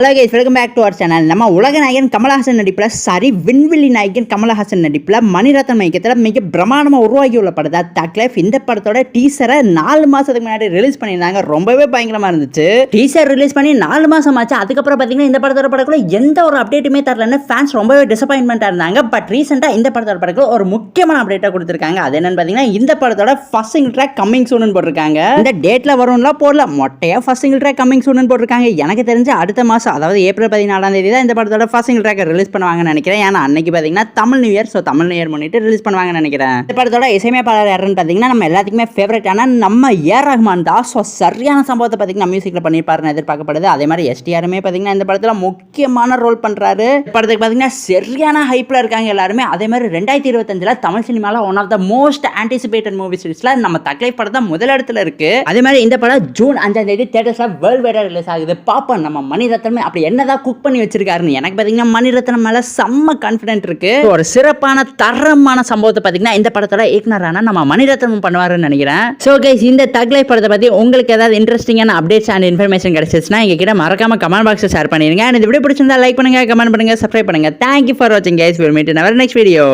Hello guys, welcome back to our channel. நம்ம உலக நாயகன் கமலஹாசன் நடிப்பில் விண்வெளி நாயகன் கமலஹாசன் நடிப்பில் மணிரத்னம் இயக்கத்தில் மிக பிரமாண்டமாக உருவாகி உள்ள படத்தை தக் லைஃப். இந்த படத்தோட டீசரை 4 மாதத்துக்கு முன்னாடி ரிலீஸ் பண்ணியிருந்தாங்க. ரொம்பவே பயங்கரமாக இருந்துச்சு. டீசர் ரிலீஸ் பண்ணி 4 மாதம் ஆச்சு. அதுக்கப்புறம் பார்த்தீங்கன்னா இந்த படத்தோட படக்குள்ள எந்த ஒரு அப்டேட்டுமே தரலன்னு ஃபேன்ஸ் ரொம்பவே டிசப்பாயின்மெண்ட்டாக இருந்தாங்க. பட் ரீசெண்டாக இந்த படத்தோட படக்குள்ள ஒரு முக்கியமான அப்டேட்டாக கொடுத்துருக்காங்க. அது என்னன்னு பார்த்தீங்கன்னா இந்த படத்தோட ஃபர்ஸ்ட் சிங்கிள் ட்ராக் கம்மிங் சூன்னு போட்டிருக்காங்க. இந்த டேட்டில் வரும்லாம் போடல, மொட்டையாக ஃபர்ஸ்ட் சிங்கிள் ட்ராக் கம்மிங் சூன்னு போட்டிருக்காங்க. எனக்கு தெரிஞ்ச அடுத்த மாதம், அதாவது ஏப்ரல் 14ஆம் தேதி தான் இந்த படத்தோட ஃபர்ஸ்ட் சிங்கிள் ட்ராக்கை ரிலீஸ் பண்ணுவாங்கன்னு நினைக்கிறேன். ஏன்னா அன்னைக்கு பார்த்தீங்கன்னா Tamil new year, so Tamil new year முன்னிட்டு ரிலீஸ் பண்ணுவாங்கன்னு நினைக்கிறேன். இந்த படத்தோட இசையமைப்பாளர் யாருன்னு பார்த்தீங்கன்னா நம்ம எல்லாத்துக்குமே ஃபேவரட்டான நம்ம ஏஆர் ரஹ்மான் தான். ஸோ சரியான சம்பவத்தை பார்த்தீங்கன்னா மியூசிக்கில் பண்ணியிருப்பாருன்னு எதிர்பார்க்கப்படுது. அதே மாதிரி எஸ்டிஆருமே பார்த்தீங்கன்னா இந்த படத்தில் முக்கியமான ரோல் பண்ணுறாரு. படத்துக்கு பார்த்தீங்கன்னா சரியான ஹைப்பில் இருக்காங்க எல்லாருமே. அதே மாதிரி 2025 தமிழ் சினிமாவில் one of the most anticipated movies லிஸ்ட்ல நம்ம தக் லைஃப் படம் தான் முதலிடத்துல இருக்கு. அதே மாதிரி இந்த படம் ஜூன் 5ஆம் தேதி தியேட்டர்ஸ்ல வேர்ல்ட் வைடா ரிலீஸ் ஆகுது. பாப்போம் நம்ம மணிரத்னம் அப்படி என்னதான் குக் பண்ணி வச்சிருக்காருன்னு. எனக்கு பார்த்தீங்கன்னா மணிரத்னம் மேல செம்ம கான்ஃபிடென்ட் இருக்கு. ஒரு சிறப்பான தரமான சம்பவத்தை பார்த்தீங்கன்னா இந்த படத்தோட இயக்குனரான நம்ம மணிரத்னம் பண்ணுவாருன்னு நினைக்கிறேன். ஸோ கைஸ், இந்த தக் லைஃப் படத்தை பற்றி உங்களுக்கு ஏதாவது இன்ட்ரெஸ்டிங்கான அப்டேட்ஸ் அண்ட் இன்ஃபர்மேஷன் கிடைச்சிச்சுன்னா எங்ககிட்ட மறக்காம கமெண்ட் பாக்ஸில் ஷேர் பண்ணிருங்க. இந்த வீடியோ பிடிச்சிருந்தா லைக் பண்ணுங்க, கமெண்ட் பண்ணுங்க, சப்ஸ்கிரைப் பண்ணுங்க. தேங்க்யூ ஃபார் வாட்சிங் guys. we'll meet in our next video.